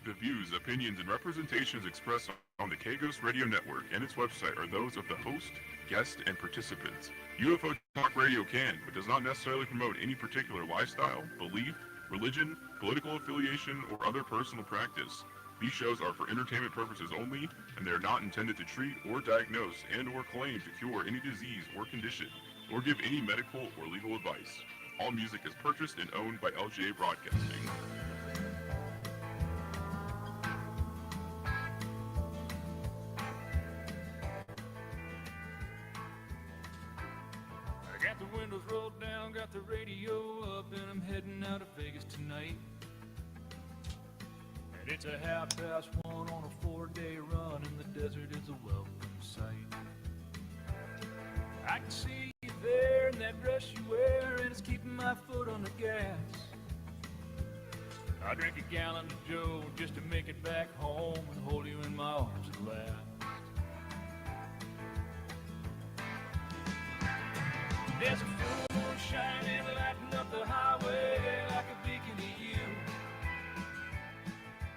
The views, opinions, and representations expressed on the Kagos Radio Network and its website are those of the host, guest, and participants. UFO Talk Radio can, but does not necessarily promote any particular lifestyle, belief, religion, political affiliation, or other personal practice. These shows are for entertainment purposes only, and they are not intended to treat or diagnose and/or claim to cure any disease or condition, or give any medical or legal advice. All music is purchased and owned by LGA Broadcasting. I got the windows rolled down, got the radio up, and I'm heading out of Vegas tonight. And it's a 1:30 on a 4-day run, and the desert is a welcome sight. I can see you there in that dress you wear, and it's keeping my foot on the gas. I drink a gallon of Joe just to make it back home and hold you in my arms at last. There's a full moon shining, lighting up the highway like a beacon to you.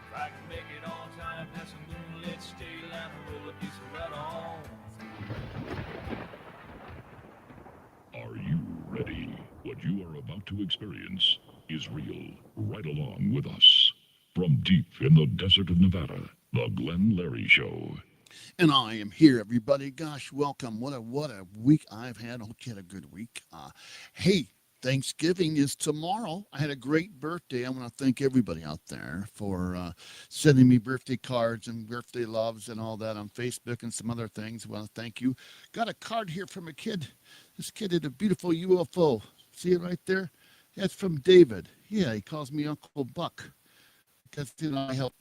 If I can make it on time, past some moonlit state line, roll a diesel right on. Are you ready? What you are about to experience is real. Right along with us. From deep in the desert of Nevada, the Glenn Larry Show. And I am here, everybody. Gosh, welcome. What a week I've had. I hope you had a good week. Hey, Thanksgiving is tomorrow. I had a great birthday. I want to thank everybody out there for sending me birthday cards and birthday loves and all that on Facebook and some other things. I want to thank you. Got a card here from a kid. This kid had a beautiful UFO. See it right there? That's from David. Yeah, he calls me Uncle Buck because I help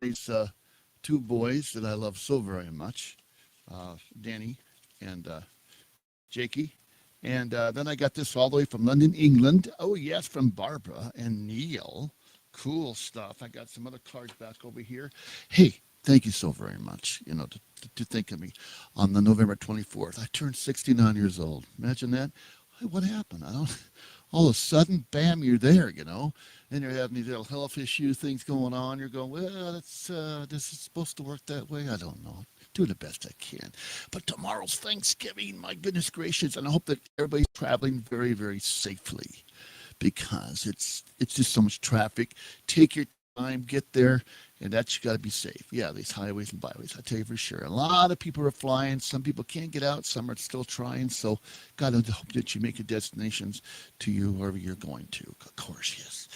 raise two boys that I love so very much, Danny and Jakey. And then I got this all the way from London, England. Oh, yes, from Barbara and Neil. Cool stuff. I got some other cards back over here. Hey, thank you so very much, to think of me on the November 24th. I turned 69 years old. Imagine that. What happened? All of a sudden, bam, you're there, and you're having these little health issue things going on. You're going, well, this is supposed to work that way. I don't know. Do the best I can. But tomorrow's Thanksgiving, my goodness gracious, and I hope that everybody's traveling very, very safely because it's just so much traffic. Take your time, get there, and that's got to be safe. Yeah, these highways and byways, I tell you for sure. A lot of people are flying. Some people can't get out. Some are still trying. So God, I hope that you make your destinations to you wherever you're going to. Of course, yes.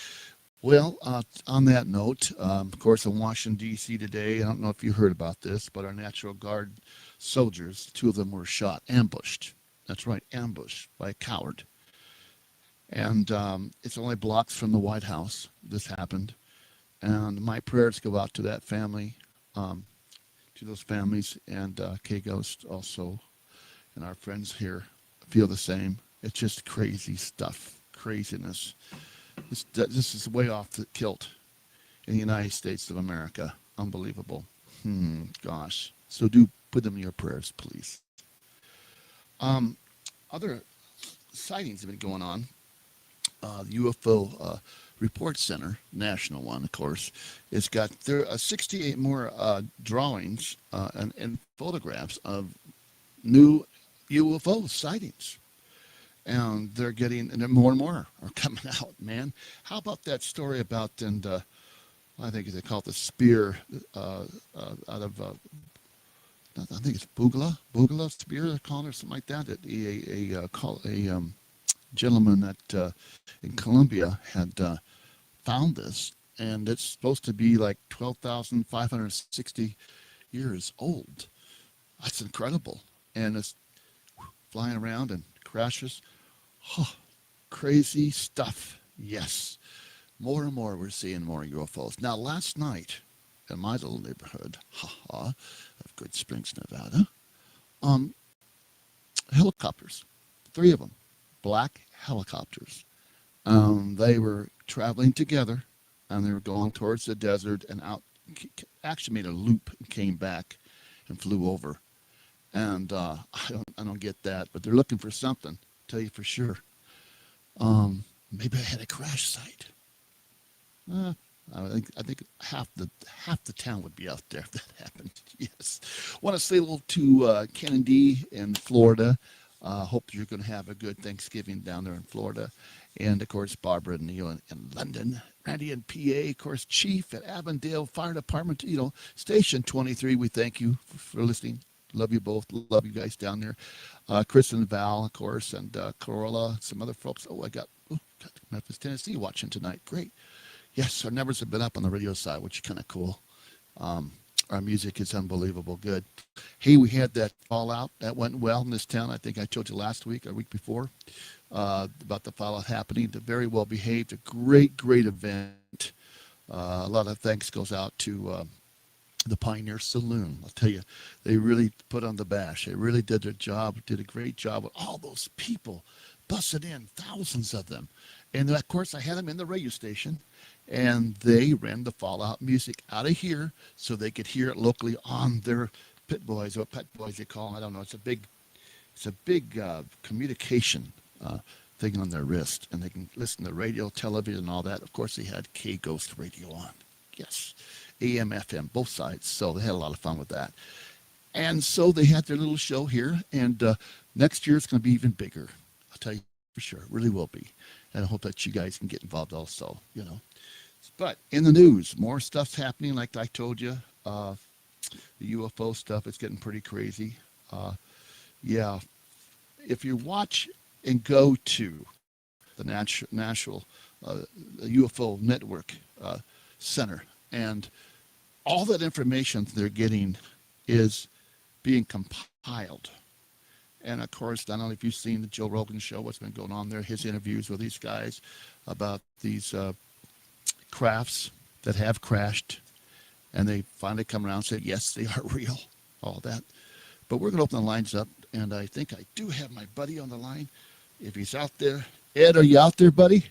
Well, on that note, of course, in Washington, D.C. today, I don't know if you heard about this, but our National Guard soldiers, two of them were shot, ambushed. That's right, ambushed by a coward. And it's only blocks from the White House. This happened. And my prayers go out to that family, to those families, and K-Ghost also, and our friends here feel the same. It's just crazy stuff, craziness. This is way off the kilt in the United States of America. Unbelievable. Gosh. So do put them in your prayers, please. Other sightings have been going on. The UFO Report Center, national one, of course, it's got 68 more drawings and photographs of new UFO sightings. And they're getting, and more and more are coming out, man. How about that story about, and I think they call it the spear out of, I think it's Bugla spear, they're calling it, or something like that. A gentleman that in Colombia had found this, and it's supposed to be like 12,560 years old. That's incredible. And it's flying around and crashes. Crazy stuff. Yes. More and more we're seeing more UFOs. Now, last night in my little neighborhood, of Good Springs, Nevada, helicopters, 3 of them, black helicopters. They were traveling together, and they were going towards the desert and out. Actually made a loop and came back and flew over. And I don't get that, but they're looking for something. Tell you for sure. Maybe I had a crash site. I think half the town would be out there if that happened. Yes. Want to say a little to Ken and Dee in Florida. Hope you're going to have a good Thanksgiving down there in Florida. And of course, Barbara and Neil in London. Randy in PA, of course, Chief at Avondale Fire Department, Station 23. We thank you for listening. Love you both. Love you guys down there. Chris and Val, of course, and Corolla, some other folks. Got Memphis, Tennessee watching tonight. Great. Yes, our numbers have been up on the radio side, which is kind of cool. Our music is unbelievable good. Hey, we had that fallout. That went well in this town. I think I told you last week or week before about the fallout happening. They're very well behaved. A great, great event. A lot of thanks goes out to the Pioneer Saloon. I'll tell you, they really put on the bash. They really did their job, did a great job with all those people busted in, thousands of them. And of course, I had them in the radio station, and they ran the Fallout music out of here so they could hear it locally on their Pit Boys, or Pet Boys they call them. I don't know. It's a big communication thing on their wrist, and they can listen to radio, television, and all that. Of course, they had K Ghost Radio on. Yes. AM, FM, both sides. So they had a lot of fun with that. And so they had their little show here. And next year it's going to be even bigger. I'll tell you for sure. It really will be. And I hope that you guys can get involved also, But in the news, more stuff's happening. Like I told you, the UFO stuff is getting pretty crazy. Yeah. If you watch and go to the National UFO Network Center, and all that information they're getting is being compiled. And of course, I don't know if you've seen the Joe Rogan show, what's been going on there, his interviews with these guys about these crafts that have crashed. And they finally come around and say, yes, they are real, all that. But we're going to open the lines up. And I think I do have my buddy on the line. If he's out there. Ed, are you out there, buddy?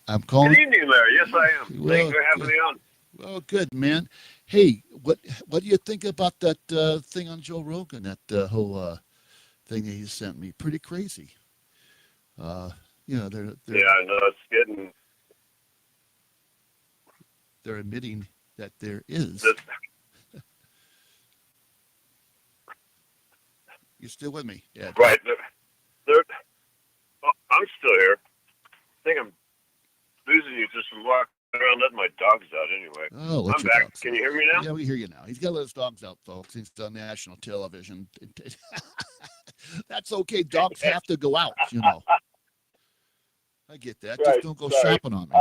I'm calling. Good evening, Larry. Yes, I am. Well, Thanks for having me on. Well, good, man. Hey, what do you think about that thing on Joe Rogan, that whole thing that he sent me? Pretty crazy. They're Yeah, I know it's they're admitting that there is. You still with me? Yeah. Right. I'm still here. I think I'm losing you just from walking around letting my dogs out anyway. Oh, let I'm your back. dogs Can out. you hear me now? Yeah, we hear you now. He's got to let his dogs out, folks. He's on national television. That's okay. Dogs have to go out, I get that. Right, Just don't go sorry. shopping on me.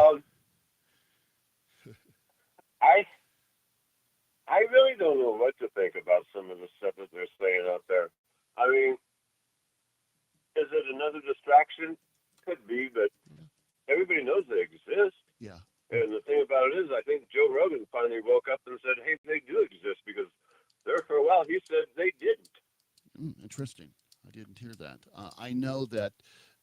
I really don't know what to think about some of the stuff that they're saying out there. I mean, is it another distraction? Could be, but everybody knows they exist. Yeah. And the thing about it is, I think Joe Rogan finally woke up and said, hey, they do exist, because there for a while he said they didn't. Interesting. I didn't hear that. I know that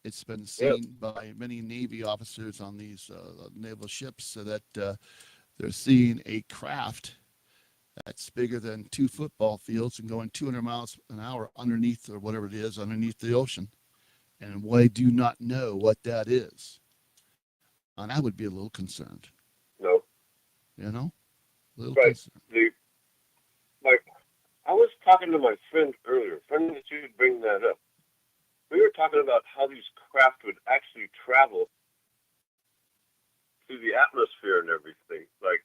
it's been seen by many Navy officers on these naval ships, so that they're seeing a craft that's bigger than 2 football fields and going 200 miles an hour underneath, or whatever it is, underneath the ocean. And we do not know what that is. And I would be a little concerned. No. A little Right. concerned. I was talking to my friend earlier, friend that you bring that up. We were talking about how these craft would actually travel through the atmosphere and everything. Like,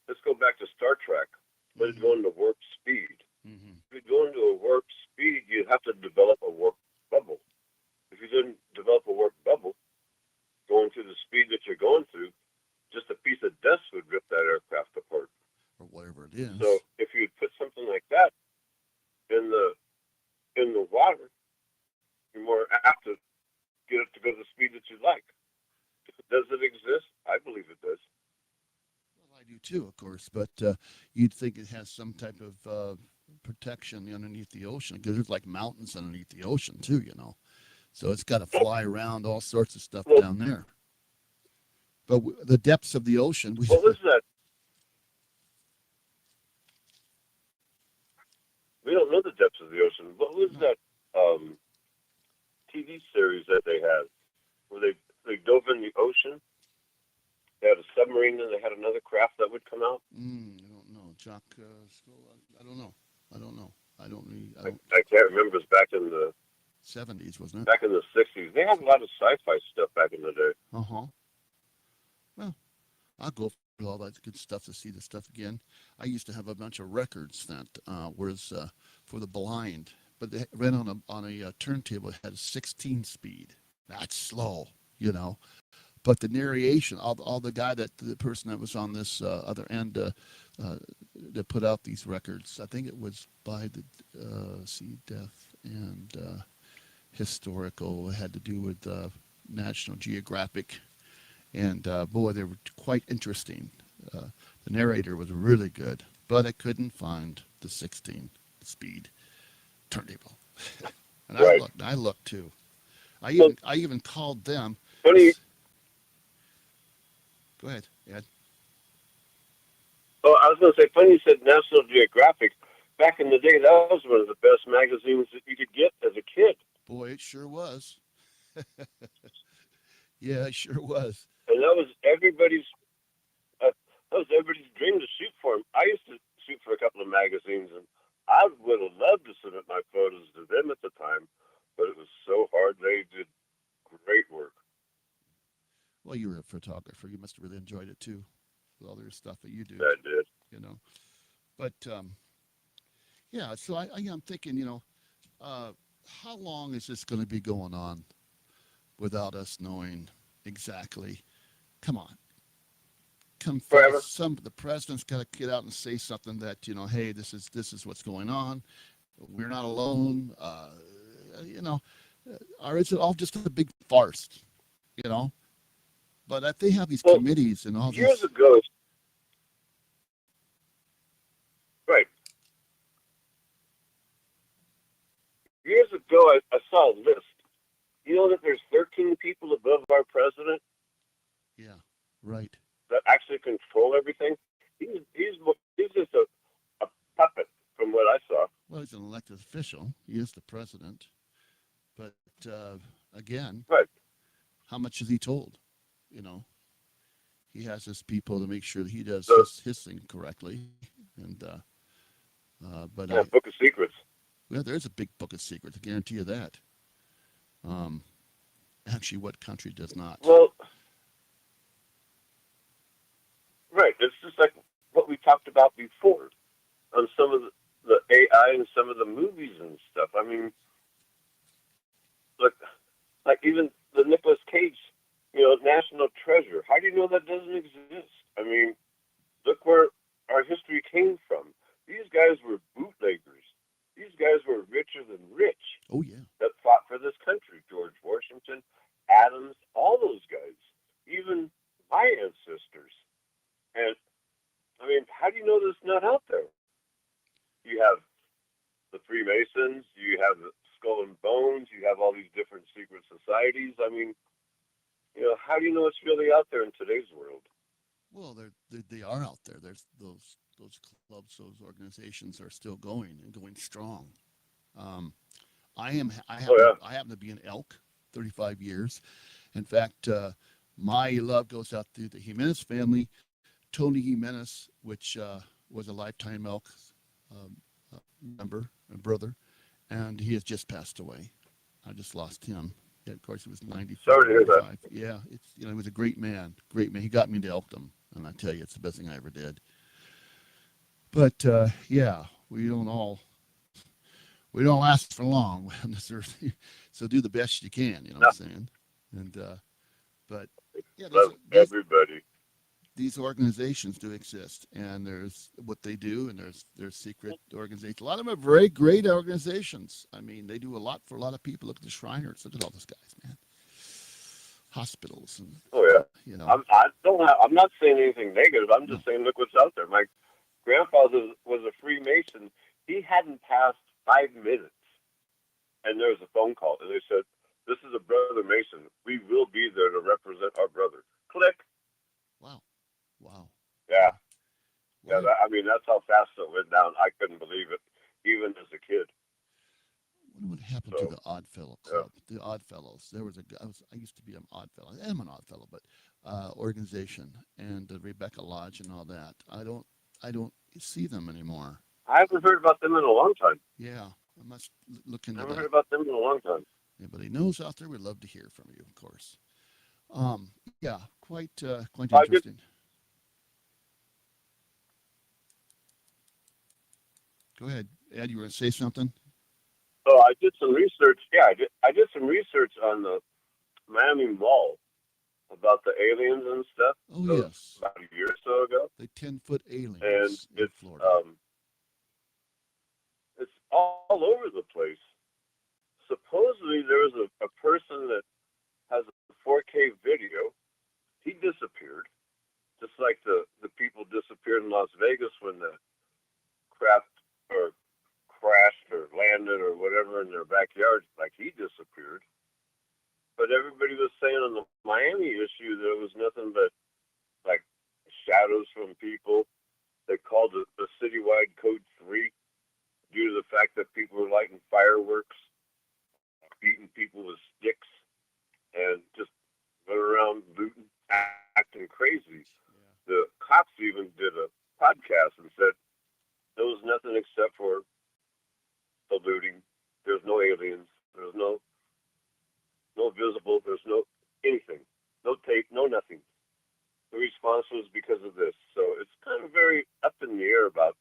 let's go back to Star Trek. But it's going to warp speed. Mm-hmm. If you go into a warp speed, you have to develop a warp bubble. If you didn't develop a warp bubble, going through the speed that you're going through, just a piece of dust would rip that aircraft apart. Or whatever it is. So if you put something like that in the water, you're more apt to get it to go the speed that you like. Does it exist? I believe it does. Well, I do too, of course, but you'd think it has some type of protection underneath the ocean, because there's like mountains underneath the ocean too, So it's got to fly around, all sorts of stuff down there. But the depths of the ocean. What was that? We don't know the depths of the ocean. What was that TV series that they had where they dove in the ocean They had a submarine, and they had another craft that would come out. I don't know. Jacques Stoll, I don't know. I don't know. I don't really. I I, don't. I can't remember. It was back in the 70s, wasn't it? back in the '60s. They had a lot of sci-fi stuff back in the day. Uh huh. Well, I'll go for all that good stuff to see the stuff again. I used to have a bunch of records that was for the blind, but they ran on a turntable. It had a 16 speed. That's slow, you know. But the narration, all the guy the person that was on this other end that put out these records, I think it was by the Deaf and Historical. It had to do with National Geographic, and boy, they were quite interesting. The narrator was really good, but I couldn't find the 16 speed turntable, and Right. I looked too. Well, I even called them. funny. Go ahead, Ed. Oh, I was going to say, funny you said National Geographic. Back in the day, that was one of the best magazines that you could get as a kid. Boy, it sure was. Yeah, it sure was. And that was everybody's dream to shoot for them. I used to shoot for a couple of magazines, and I would have loved to submit my photos to them at the time, but it was so hard. They did great work. Well, you were a photographer. You must have really enjoyed it too, with all the stuff that you do. I did. You know, but yeah. So I'm thinking, how long is this going to be going on without us knowing exactly? Come on, Forever. the president's got to get out and say something that hey, this is what's going on. We're not alone. Or is it all just a big farce? You know. But if they have these Well, committees and all years this, ago, right? Years ago, I saw a list. You know that there's 13 people above our president yeah, right. that actually control everything. He's just a puppet, from what I saw. Well, he's an elected official. He is the president. But again, Right. how much is he told? He has his people to make sure that he does So, his thing correctly. And but yeah, Book of Secrets. well, there's a big book of secrets. I guarantee you that. Actually, what country does not? Well, right. It's just like what we talked about before on some of the AI and some of the movies and stuff. I mean, like even the Nicolas Cage, National Treasure. How do you know that doesn't exist? I mean, look where our history came from. These guys were bootleggers. These guys were richer than rich Oh yeah. that fought for this country. George Washington, Adams, all those guys, even my ancestors. And I mean, how do you know this not out there? You have the Freemasons, you have the Skull and Bones, you have all these different secret societies. I mean, how do you know it's really out there in today's world? Well, they are out there. There's those clubs, those organizations are still going and going strong. I happen to be an elk, 35 years. In fact, my love goes out to the Jimenez family. Tony Jimenez, which was a lifetime elk member and brother, and he has just passed away. I just lost him. Yeah, of course, he was 94. Sorry to hear that. 95. Yeah, he was a great man. Great man. He got me into elkdom, and I tell you, it's the best thing I ever did. But yeah, we don't last for long on this earth. So do the best you can. You know what I'm saying? And but yeah, Love everybody. these organizations do exist, and there's what they do, and there's secret organizations. A lot of them are very great organizations. I mean, they do a lot for a lot of people. Look at the Shriners. Look at all those guys, man. Hospitals and Oh yeah. I'm not saying anything negative. I'm just saying, look what's out there. My grandfather was a Freemason. He hadn't passed 5 minutes, and there was a phone call, and they said, "This is a brother Mason. We will be there to represent our brother." Click. Wow. Yeah. Wow. That's how fast it went down. I couldn't believe it, even as a kid. What happened to the Oddfellow Club? The Oddfellows. There was a guy. I used to be an Oddfellow. I am an Oddfellow, but organization and Rebecca Lodge and all that. I don't see them anymore. I haven't heard about them in a long time. Yeah, I must look I into haven't that. heard about them in a long time. Anybody knows out there, we'd love to hear from you, of course. Yeah, quite I did. interesting. Go ahead, Ed. You were going to say something? So I did some research. Yeah, I did some research on the Miami Mall about the aliens and stuff. Oh So yes, about a year or so ago, the 10-foot and aliens in Florida. it's all over the place. Supposedly there was a person that has a 4K video. He disappeared, just like the people disappeared in Las Vegas when the craft or crashed or landed or whatever in their backyard. Like he disappeared. But everybody was saying on the Miami issue there was nothing but like shadows from people. They called it the citywide code 3 due to the fact that people were lighting fireworks, beating people with sticks, and just running around looting, acting crazy. The cops even did a podcast and said there was nothing except for the looting. There's no aliens. There's no visible. There's no anything. No tape. No nothing. The response was because of this. So it's kind of very up in the air about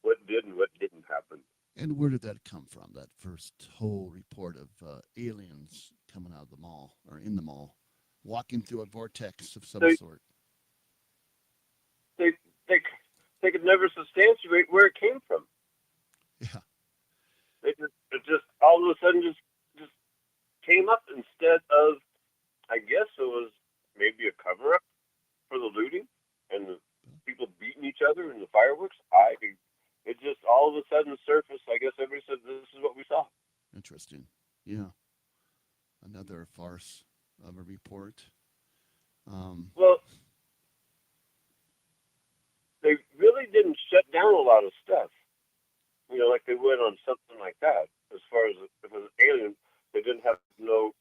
what did and what didn't happen. And where did that come from? That first whole report of aliens coming out of the mall or in the mall, walking through a vortex of some They sort. they they they could never substantiate where it came from. Yeah, It just all of a sudden just came up instead of, I guess it was maybe a cover up for the looting and the people beating each other and the fireworks. It just all of a sudden surfaced. I guess everybody said this is what we saw. interesting. Yeah, another farce of a report. Well, they really didn't shut down a lot of stuff. You know, like they would on something like that. As far as if it was alien, they didn't have no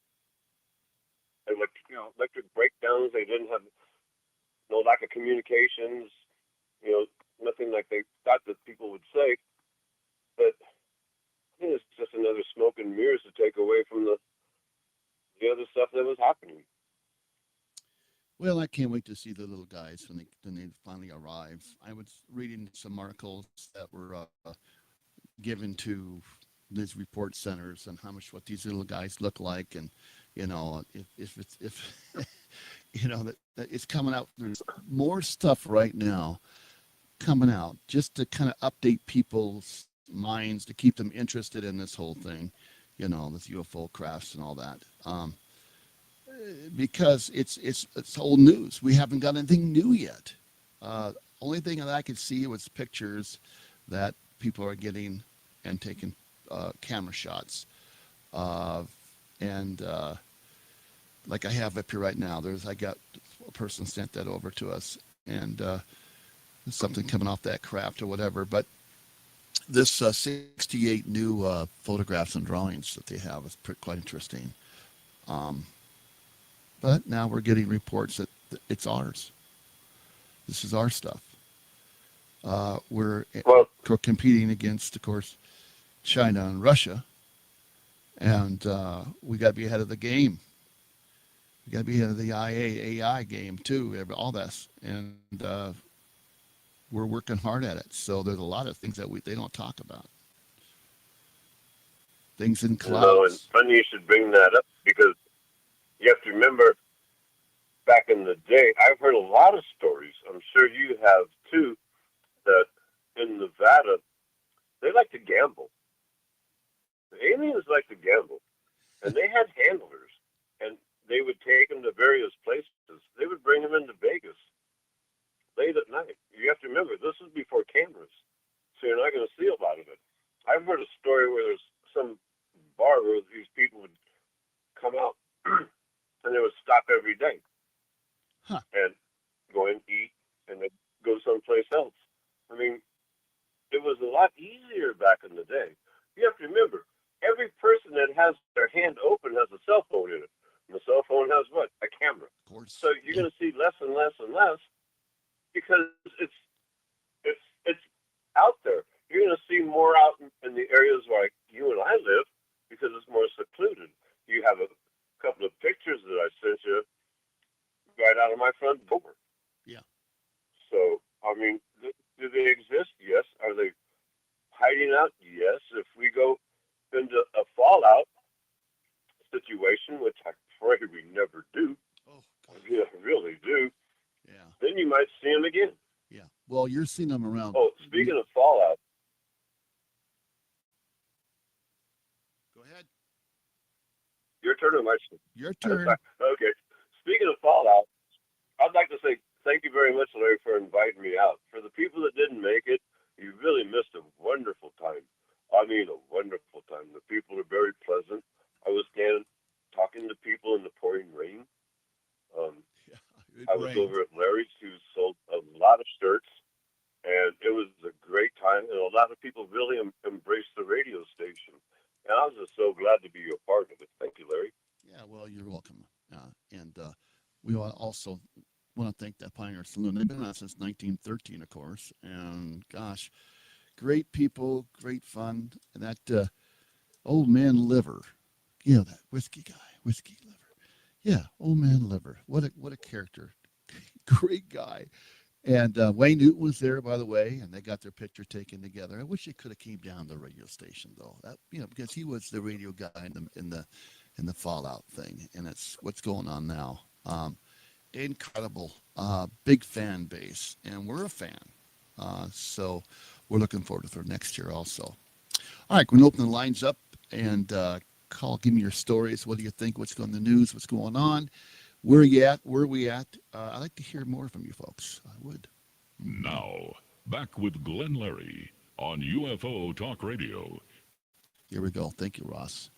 electric breakdowns. They didn't have no lack of communications. You know, nothing like they thought that people would say. But I think it's just another smoke and mirrors to take away from the other stuff that was happening. Well, I can't wait to see the little guys when they finally arrive. I was reading some articles that were given to these report centers and how much what these little guys look like, and if that it's coming out. There's more stuff right now coming out just to kind of update people's minds to keep them interested in this whole thing, this UFO crafts and all that. Because it's old news. We haven't got anything new yet. Only thing that I could see was pictures that people are getting and taking camera shots of, and like I have up here right now. I got a person sent that over to us, and something coming off that craft or whatever. But this 68 new photographs and drawings that they have is quite interesting. But now we're getting reports that it's ours. This is our stuff. We're Well, competing against, of course, China and Russia, and we got to be ahead of the game. We got to be ahead of the AI game too. All this, and we're working hard at it. So there's a lot of things that they don't talk about. Things in and clouds. funny you should bring that up because you have to remember back in the day, I've heard a lot of stories. I'm sure you have too, that in Nevada, they like to gamble. The aliens like to gamble. And they had handlers. And they would take them to various places. They would bring them into Vegas late at night. You have to remember, this is before cameras. So you're not going to see a lot of it. I've heard a story where there's some bar where these people would come out and they would stop every day and go and eat and then go someplace else. I mean, it was a lot easier back in the day. You have to remember, every person that has their hand open has a cell phone in it. And the cell phone has what? A camera. Of course. So you're going to see less and less and less because it's out there. You're going to see more out in the areas where you and I live because it's more secluded. You have a couple of pictures that I sent you right out of my front door. Yeah. So, I mean, do they exist? Yes. Are they hiding out? Yes. If we go into a fallout situation, which I pray we never do, Oh, God. yeah, really do, Yeah. then you might see them again. Yeah. Well, you're seeing them around. Oh, speaking of fallout, Go ahead. your turn or my turn? Your turn. Okay. Speaking of fallout, I'd like to say thank you very much, Larry, for inviting me out. For the people that didn't make it, you really missed a wonderful time. I mean, a wonderful time. The people are very pleasant. I was standing talking to people in the pouring rain. Yeah. It I was rained. over at Larry's, who sold a lot of shirts, and it was a great time. And a lot of people really embraced the radio station. And I was just so glad to be a part of it. Thank you, Larry. Yeah, well, you're welcome. And we also want to thank that Pioneer Saloon. They've been around since 1913, of course. And gosh, great people, great fun. And that old man Liver, that whiskey guy, whiskey Liver. Yeah, old man Liver. What a character. Great guy. And Wayne Newton was there, by the way, and they got their picture taken together. I wish he could have came down to the radio station though. That because he was the radio guy in the Fallout thing, and it's what's going on now. Incredible, big fan base, and we're a fan. So we're looking forward to it for next year also. All right, we're gonna open the lines up and call. Give me your stories. What do you think? What's going on in the news? What's going on? Where are you at? Where are we at? I'd like to hear more from you folks. I would. Now, back with Glenn Larry on UFO Talk Radio. Here we go. Thank you, Ross.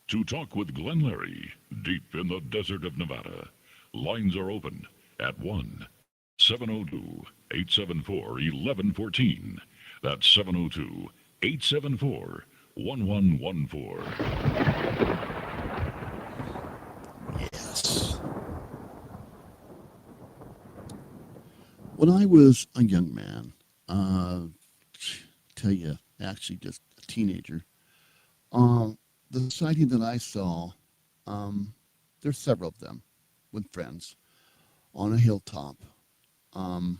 To talk with Glenn Larry, deep in the desert of Nevada, lines are open at 1-702-874-1114. That's 702-874-1114. Yes. When I was a young man, tell you, actually just a teenager, the sighting that I saw, there's several of them with friends on a hilltop. And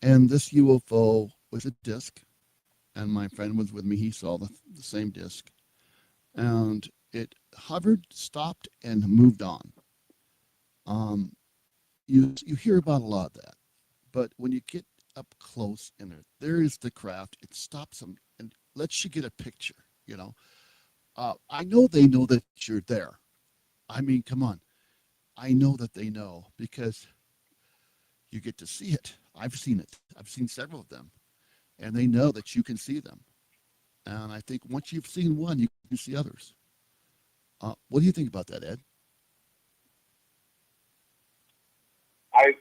this UFO was a disc, and my friend was with me. He saw the same disc, and it hovered, stopped, and moved on. You hear about a lot of that, but when you get up close and there is the craft, it stops them and lets you get a picture. I know they know that you're there. I mean, come on. I know that they know because you get to see it. I've seen it. I've seen several of them, and they know that you can see them. And I think once you've seen one, you can see others. What do you think about that, Ed? I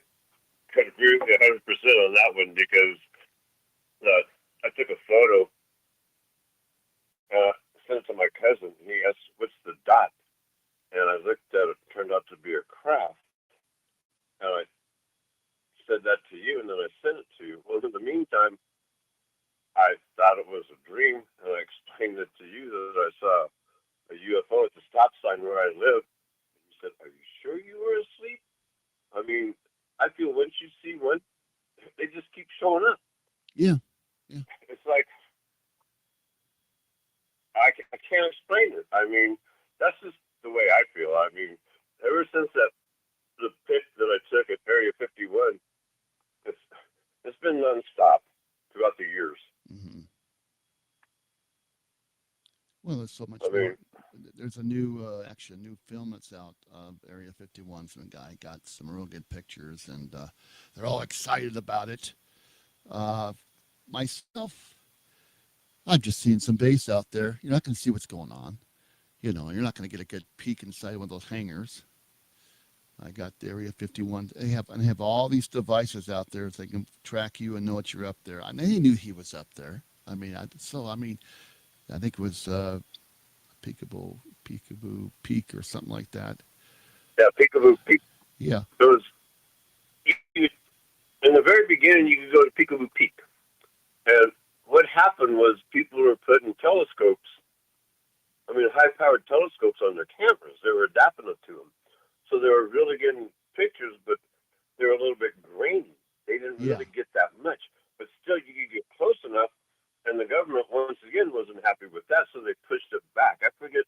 could agree with you 100% on that one because I took a photo, sent it to my cousin, and he asked, "What's the dot?" And I looked at it, it turned out to be a craft. And I said that to you, and then I sent it to you. Well, in the meantime, I thought it was a dream, and I explained it to you that I saw a UFO at the stop sign where I live. And you said, "Are you sure you were asleep?" I mean, I feel once you see one, they just keep showing up. Yeah. It's like, I can't explain it. I mean, that's just the way I feel. I mean, ever since the pic that I took at Area 51, it's been nonstop throughout the years. Mm-hmm. Well, there's so much I mean, more. There's a new film that's out of Area 51. Some guy got some real good pictures, and they're all excited about it. Myself, I've just seen some base out there. You're not going to see what's going on. You're not going to get a good peek inside one of those hangars. I got the Area 51. They have all these devices out there so they can track you and know that you're up there. And they knew he was up there. I mean, I think it was peekable Peekaboo Peak or something like that. Yeah, Peekaboo Peak. Yeah. There was, in the very beginning, you could go to Peekaboo Peak. And what happened was people were putting telescopes, high-powered telescopes on their cameras. They were adapting it to them. So they were really getting pictures, but they were a little bit grainy. They didn't really get that much. But still, you could get close enough, and the government, once again, wasn't happy with that, so they pushed it back. I forget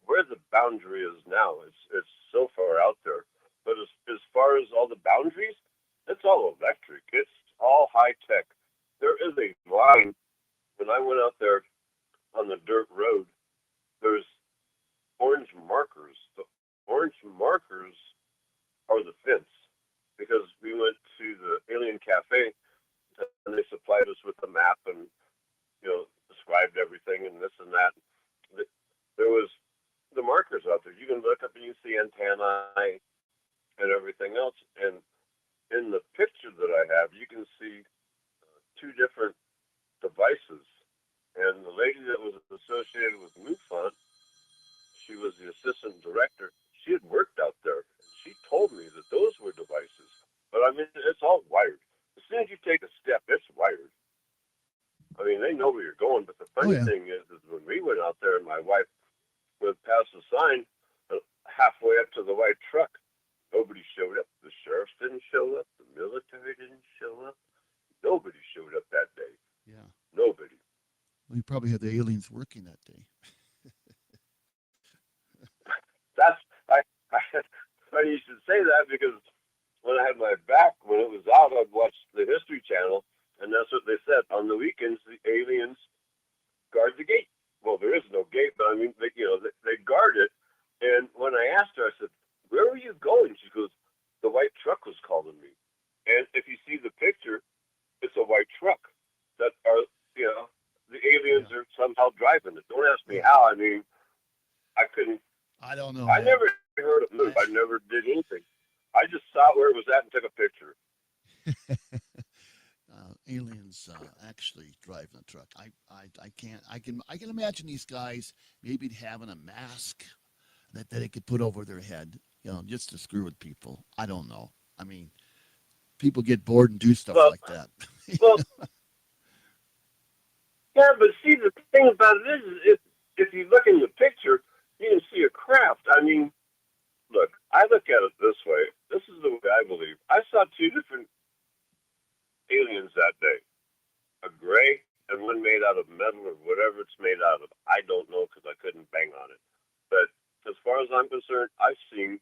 where the boundary is now. It's so far out there. But as far as all the boundaries, it's all electric. It's all high-tech. There is a line. When I went out there on the dirt road, there's orange markers. The orange markers are the fence, because we went to the Alien Cafe and they supplied us with a map and described everything and this and that. There was the markers out there. You can look up and you see antennae and everything else. And in the picture that I have, you can see two different devices. And the lady that was associated with MUFON, she was the assistant director. She had worked out there. She told me that those were devices. But it's all wired. As soon as you take a step, it's wired. They know where you're going. But the funny thing is when we went out there and my wife went past the sign, halfway up to the white truck, nobody showed up. The sheriffs didn't show up. The military didn't show up. Nobody showed up that day. Yeah. Nobody. Well, you probably had the aliens working that day. That's funny you should say that, because when I had my back, when it was out, I'd watch the History Channel, and that's what they said. On the weekends, the aliens guard the gate. Well, there is no gate, but they guard it. And when I asked her, I said, "Where were you going?" She goes, "The white truck was calling me." And if you see the picture, it's a white truck that are, the aliens are somehow driving it. Don't ask me how. I couldn't. I don't know. I never heard it move. I never did anything. I just saw where it was at and took a picture. Aliens actually driving a truck. I can't. I can imagine these guys maybe having a mask that they could put over their head, just to screw with people. I don't know. People get bored and do stuff like that. Well, yeah, but see, the thing about it is, if you look in the picture, you can see a craft. Look, I look at it this way. This is the way I believe. I saw two different aliens that day. A gray and one made out of metal or whatever it's made out of. I don't know, because I couldn't bang on it. But as far as I'm concerned, I've seen,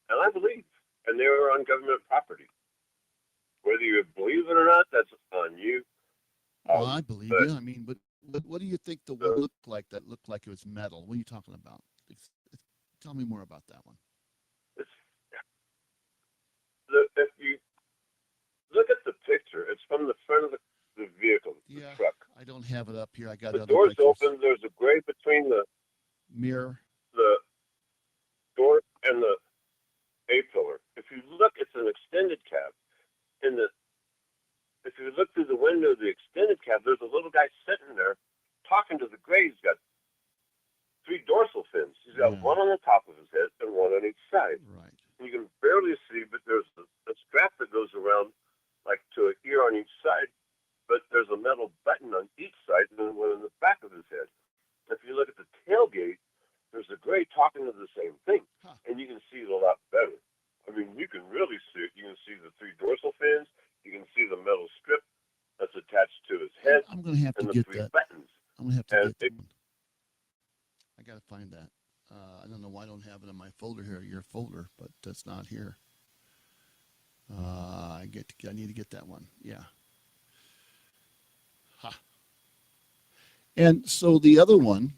and I believe, and they were on government property. Whether you believe it or not, that's on you. Well, I believe you. But what do you think the one looked like that looked like it was metal? What are you talking about? Tell me more about that one. If you look at the picture, it's from the front of the vehicle, the truck. I don't have it up here. I got the other doors pictures. Open. There's a gray between the mirror, the door, and the A-pillar. If you look, it's an extended cab. If you look through the window of the extended cab, there's a little guy sitting there talking to the gray. He's got three dorsal fins. He's got one on the top of his head and one on each side. Right. You can barely see, but there's a strap that goes around like to an ear on each side, but there's a metal button on each side and then one in the back of his head. If you look at the tailgate, there's a gray talking to the same thing, and you can see it a lot better. You can really see it. You can see the three dorsal fins. You can see the metal strip that's attached to his head. I'm going to have to get that. Buttons. I'm going to have to get that one. I got to find that. I don't know why I don't have it in my folder here, your folder, but that's not here. I need to get that one. Yeah. And so the other one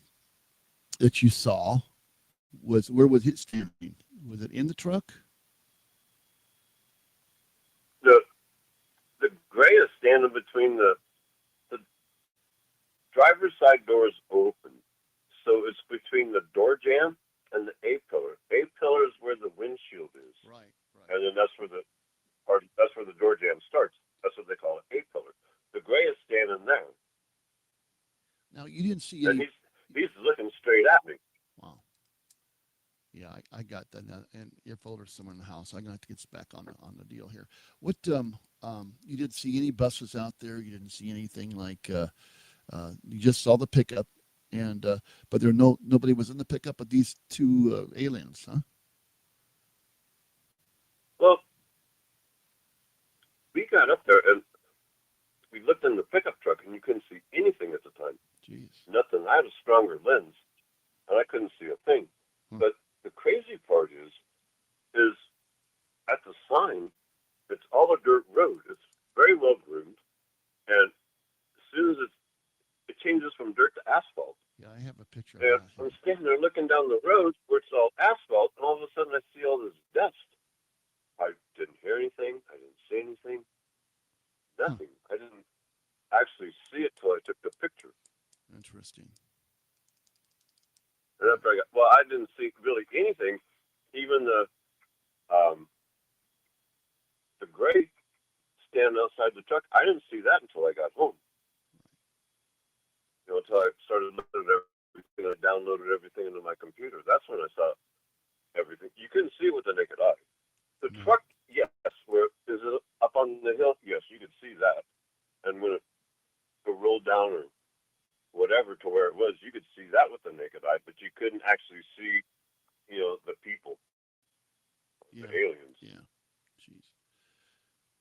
that you saw where was it standing? Was it in the truck? The gray is standing between the driver's side door is open, so it's between the door jamb and the A-pillar. A-pillar is where the windshield is, right, and then that's where the door jamb starts. That's what they call it, A-pillar. The gray is standing there. Now you didn't see and any. he's looking straight at me. Wow. and your folder's somewhere in the house. I'm gonna have to get back on the deal here. What you didn't see any buses out there? You didn't see anything like you just saw the pickup, and but nobody was in the pickup but these two aliens, huh? Well, we got up there and we looked in the pickup truck and you couldn't see anything at the time. Jeez. Nothing. I had a stronger lens and I couldn't see a thing. But the crazy part is at the sign, it's all a dirt road. It's very well groomed, and as soon as it changes from dirt to asphalt. Yeah, I have a picture of And that. I'm standing there looking down the road where it's all asphalt, and all of a sudden I see all this dust. I didn't hear anything. I didn't see anything. Nothing. I didn't actually see it till I took the picture. Interesting. And after I didn't see really anything. Even the gray standing outside the truck, I didn't see that until I got home. Until I started looking at everything, I downloaded everything into my computer. That's when I saw everything. You couldn't see it with the naked eye. The truck, yes. Is it up on the hill? Yes, you could see that. And when it rolled down or whatever to where it was, you could see that with the naked eye, but you couldn't actually see, the people, the aliens. Yeah. Jeez.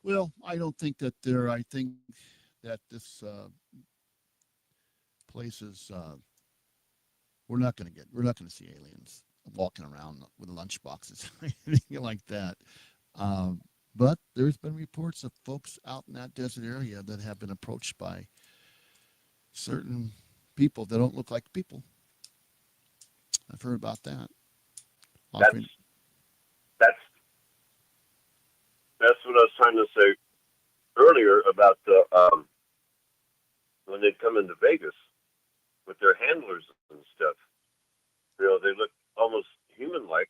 Well, I don't think that I think that this place is. We're not going to see aliens walking around with lunch boxes, anything like that. But there's been reports of folks out in that desert area that have been approached by certain people that don't look like people. I've heard about that. That's what I was trying to say earlier about the when they come into Vegas with their handlers and stuff. They look almost human-like,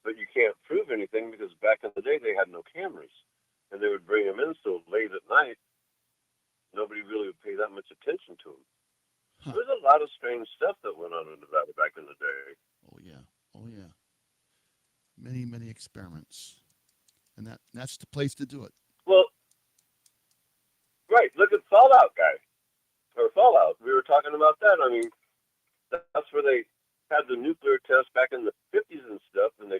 but you can't prove anything because back in the day they had no cameras, and they would bring them in so late at night, nobody really would pay that much attention to them. Huh. There's a lot of strange stuff that went on in Nevada back in the day. Oh yeah. Many, many experiments, and that's the place to do it. Well, right. Look at Fallout. We were talking about that. I mean, that's where they had the nuclear test back in the 50s and stuff, and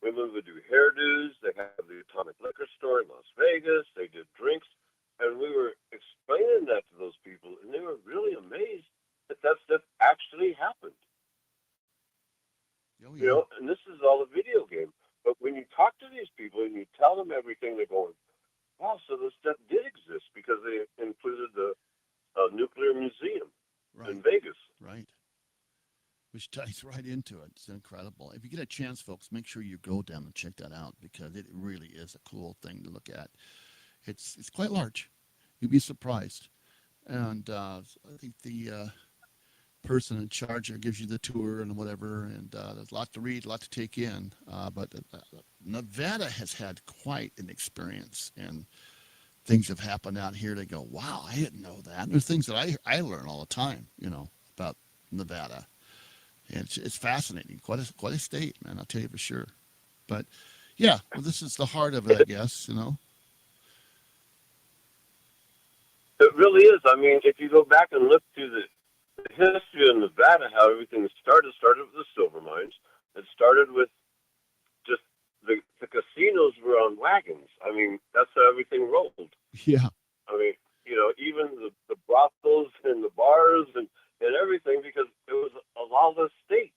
women would do hairdos. They had the atomic liquor store in Las Vegas. They did drinks, and we were explaining that to those people, and they were really amazed that stuff actually happened. Oh, yeah. And this is all a video game. But when you talk to these people and you tell them everything, they're going, wow, so this stuff did exist because they included the nuclear museum in Vegas. Right. Which ties right into it. It's incredible. If you get a chance, folks, make sure you go down and check that out because it really is a cool thing to look at. It's quite large. You'd be surprised. And I think the person in charge there gives you the tour and whatever, and there's a lot to read, a lot to take in. But Nevada has had quite an experience, and things have happened out here. They go, wow, I didn't know that. And there's things that I learn all the time, about Nevada. And it's fascinating. Quite a state, man. I'll tell you for sure. But yeah, well, this is the heart of it, I guess. It really is. I mean, if you go back and look through the history of Nevada, how everything started with the silver mines. It started with just the casinos were on wagons. I mean, that's how everything rolled. Yeah. I mean, even the brothels and the bars and everything, because it was a lawless state.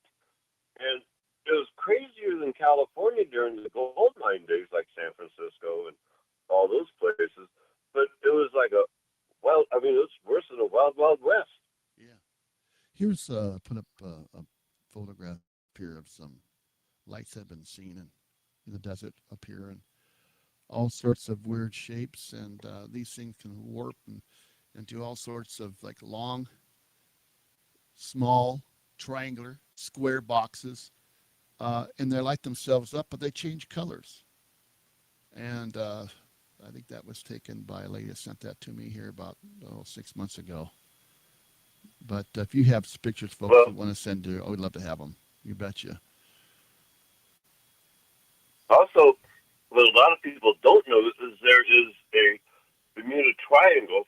And it was crazier than California during the gold mine days, like San Francisco and all those places. But it was like it was worse than a wild, wild west. Yeah. Here's put up a photograph here of some lights that have been seen in the desert up here, and all sorts of weird shapes, and these things can warp and do all sorts of like long, small, triangular, square boxes, and they light themselves up, but they change colors. And I think that was taken by a lady that sent that to me here about 6 months ago. But if you have pictures, folks, that want to send to, I would love to have them. You betcha. Also, what a lot of people don't know is there is a Bermuda Triangle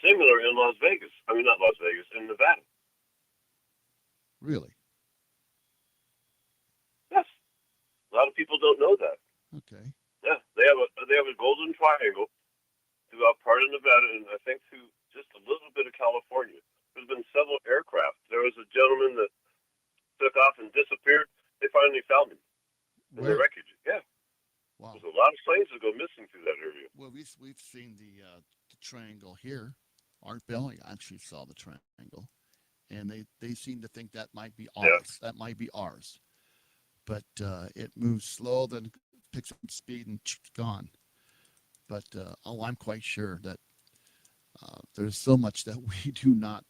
similar in Las Vegas. I mean, not Las Vegas, in Nevada. Really? Yes, a lot of people don't know that. Okay. Yeah, they have a golden triangle throughout part of Nevada, and I think through just a little bit of California. There's been several aircraft. There was a gentleman that took off and disappeared. They finally found him in the Where? wreckage. Yeah, Wow. there's a lot of planes that go missing through that area. Well, we've seen the triangle here. Art Belly actually saw the triangle, and they seem to think that might be Yeah. ours. That might be ours. But it moves slow, then picks up speed and gone. But I'm quite sure that there's so much that we do not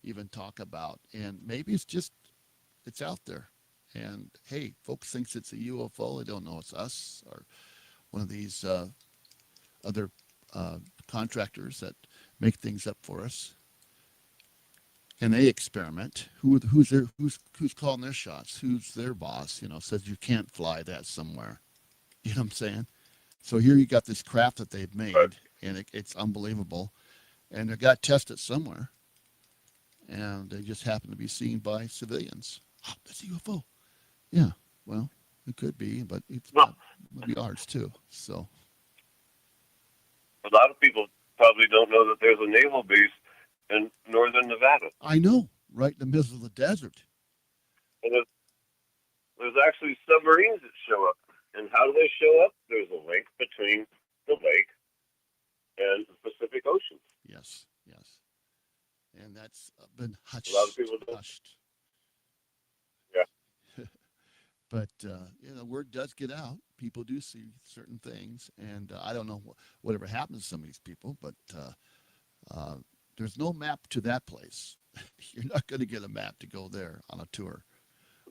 even talk about, and maybe it's out there. And hey, folks thinks it's a UFO. They don't know it's us or one of these other contractors that make things up for us. And they experiment. Who's calling their shots? Who's their boss? Says you can't fly that somewhere. You know what I'm saying? So here you got this craft that they've made, Right. and it's unbelievable. And they got tested somewhere, and they just happen to be seen by civilians. Oh, that's a UFO. Yeah, well, it could be, but it's Well, might be ours too. So a lot of people probably don't know that there's a naval base in northern Nevada, I know, right in the middle of the desert. and there's actually submarines that show up. And how do they show up? There's a link between the lake and the Pacific Ocean. Yes, and that's been hushed. A lot of people don't. Hushed. Yeah. But word does get out. People do see certain things, and I don't know whatever happens to some of these people, but there's no map to that place. You're not going to get a map to go there on a tour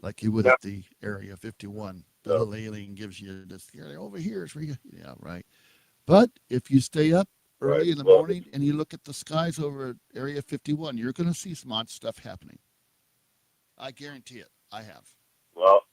like you would Yeah. at the Area 51. The No. little alien gives you this. Over here is where you. Yeah, right. But if you stay up early Right. in the Well, morning and you look at the skies over Area 51, you're going to see some odd stuff happening. I guarantee it. I have. Well,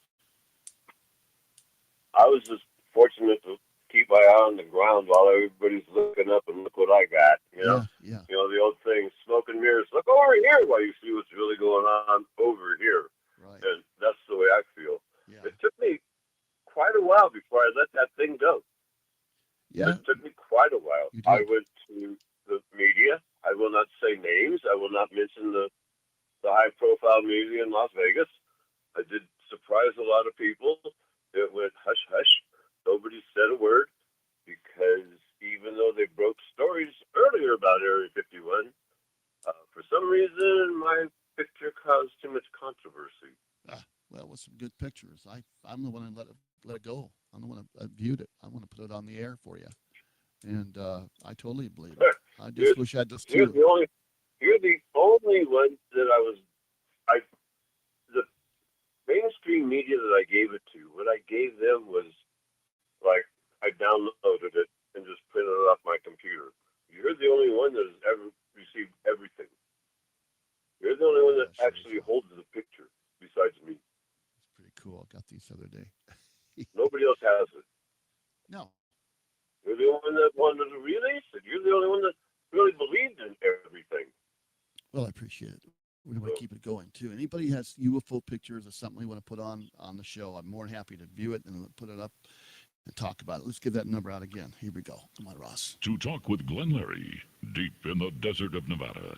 I was just fortunate to keep my eye on the ground while everybody's looking up and look what I got. Yeah. You know the old saying, smoke and mirrors. Look over here while you see what's really going on over here. Right. And that's the way I feel. Yeah. It took me quite a while before I let that thing go. Yeah. It took me quite a while. You did. I went to the media. I will not say names. I will not mention the high-profile media in Las Vegas. I did surprise a lot of people. It went hush hush. Nobody said a word because even though they broke stories earlier about Area 51, for some reason my picture caused too much controversy. Well, with some good pictures. I'm the one that let it go. I'm the one that viewed it. I want to put it on the air for you, and I totally believe it. I just wish I had this You're too. the only one that the mainstream media that I gave it to. What I gave them was like I downloaded it and just printed it off my computer. You're the only one that has ever received everything. You're the only one that Yeah, sure, actually sure. holds the picture besides me. It's pretty cool. I got these the other day. Nobody else has it. No. You're the only one that wanted to release it. You're the only one that really believed in everything. Well, I appreciate it. We want to keep it going too. Anybody has UFO pictures or something we want to put on the show, I'm more than happy to view it and put it up and talk about it. Let's give that number out again. Here we go. Come on, Ross. To talk with Glenn Larry, deep in the desert of Nevada.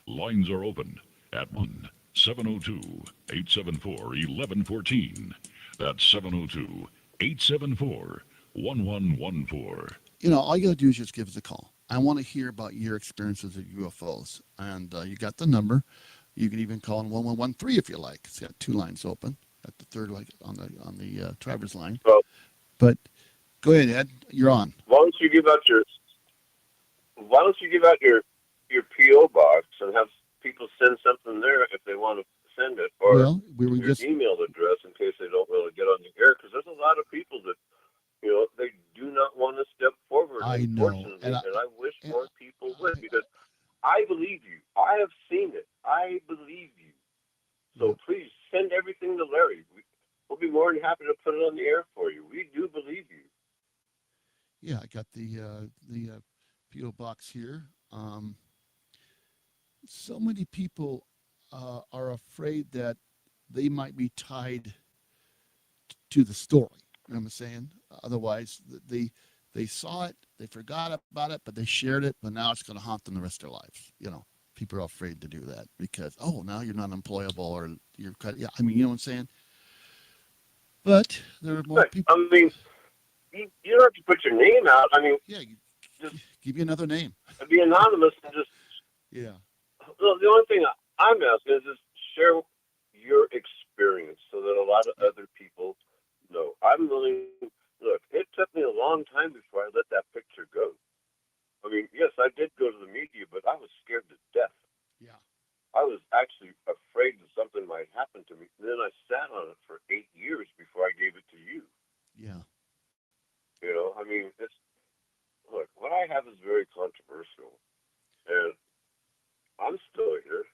Lines are open at 1-702-874-1114. That's 702-874-1114. All you got to do is just give us a call. I want to hear about your experiences with UFOs. And you got the number. You can even call on 1113 if you like. It's got two lines open at the third like on the Travers line. Well, But go ahead, Ed. You're on. why don't you give out your PO box and have people send something there if they want to send it, or Well, we were your just email address in case they don't really get on the air, because there's a lot of people that they do not want to step forward. I know, Unfortunately, and and I wish and more people would, because I believe you. I have seen it. I believe you. So please send everything to Larry. We'll be more than happy to put it on the air for you. We do believe you. Yeah, I got the PO box here. So many people are afraid that they might be tied to the story. You know what I'm saying? Otherwise, they saw it, they forgot about it, but they shared it, but now it's going to haunt them the rest of their lives. You know, people are afraid to do that because, oh, now you're not employable or you're cut. Yeah, I mean, you know what I'm saying? But there are more Right. people. I mean, you don't have to put your name out. I mean, Yeah, just give you another name. be anonymous and just. Yeah. Well, the only thing I'm asking is just share your experience so that a lot of other people know. I'm willing. Look, it took me a long time before I let that picture go. I mean, yes, I did go to the media, but I was scared to death. Yeah. I was actually afraid that something might happen to me. And then I sat on it for 8 years before I gave it to you. Yeah. You know, I mean, look, what I have is very controversial. And I'm still here.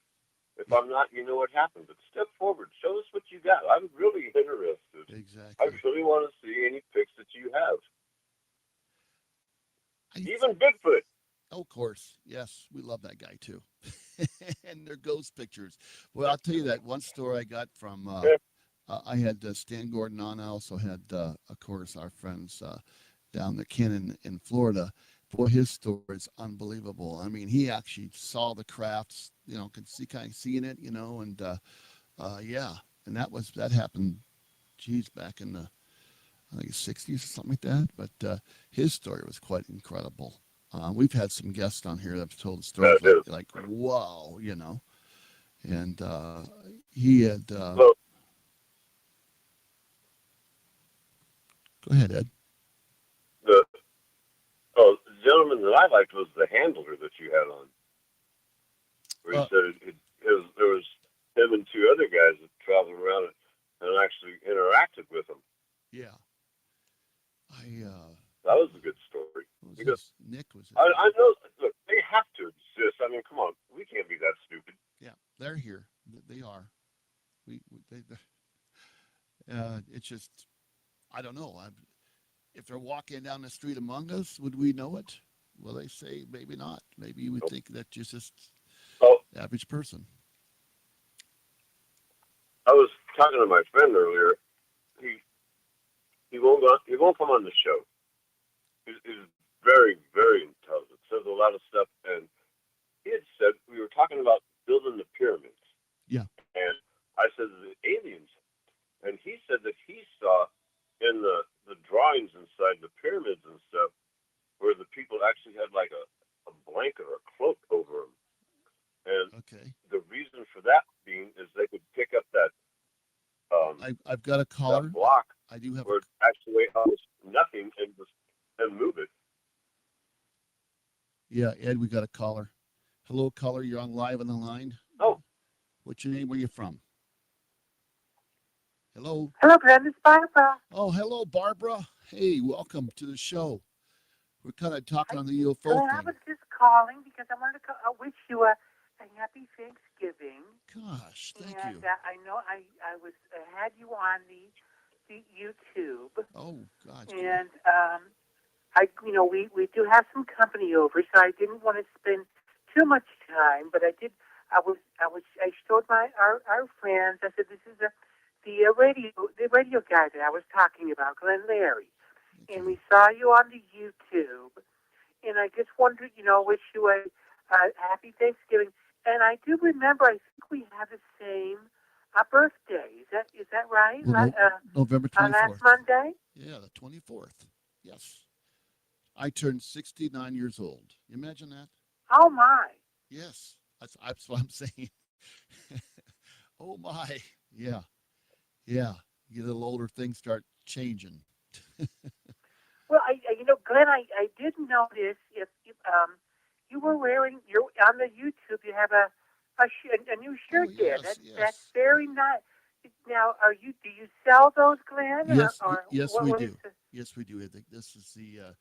If I'm not, you know what happened. But step forward. Show us what you got. I'm really interested. Exactly. I really want to see any pics that you have. I- Even Bigfoot. Oh, of course. Yes, we love that guy too. And their ghost pictures. Well, I'll tell you that one story I got from, I had Stan Gordon on. I also had, of course, our friends down the Ken in Florida. Boy, his story is unbelievable. I mean, he actually saw the crafts, you know, could see kind of seeing it, you know, and yeah, and that happened, geez, back in the I think 60s or something like that. But his story was quite incredible. We've had some guests on here that have told stories like whoa, you know, and he had. Well, Go ahead, Ed. the gentleman that I liked was the handler that you had on. Where he said there was him and two other guys that traveled around and actually interacted with him. Yeah. That was a good story. Because Nick was. I know. Look, they have to exist. I mean, come on, we can't be that stupid. Yeah, they're here. They are. It's just, I don't know. If they're walking down the street among us, would we know it? Well, they say maybe not. Maybe you would think that you're just average person. I was talking to my friend earlier. He won't come on the show. He's very, very intelligent. Says a lot of stuff, and he had said we were talking about building the pyramids. Yeah. And I said the aliens, and he said that he saw in the drawings inside the pyramids and stuff where the people actually had like a blanket or a cloak over them. And the reason for that being is they could pick up that. I've got a caller. That block. I do have. Where it actually weighed almost nothing and move it. Yeah, Ed, we got a caller. Hello, caller. You're on live on the line. Oh. What's your name? Where you from? Hello. Hello, Glenn. It's Barbara. Oh, hello, Barbara. Hey, welcome to the show. We're kind of talking on the UFO Glenn, thing. I was just calling because I wanted to wish you a happy Thanksgiving. Gosh, thank you. And I know I had you on the YouTube. Oh, gosh. And we do have some company over, so I didn't want to spend too much time, but I did. I showed our friends. I said, this is the radio guy that I was talking about, Glenn Larry. Okay. And we saw you on the YouTube, and I just wanted to, wish you a happy Thanksgiving. And I do remember, I think we have the same birthday. Is that right? Well, November 24th. Last Monday? Yeah, the 24th. Yes. I turned 69 years old. You imagine that? Oh, my. Yes. That's what I'm saying. Oh, my. Yeah. Yeah. You get a little older, things start changing. Well, Glenn, I did notice if you were wearing, you're on the YouTube, you have a new shirt there. That's very nice. Now, do you sell those, Glenn? Yes, or yes, we do. Yes, we do. I think this is the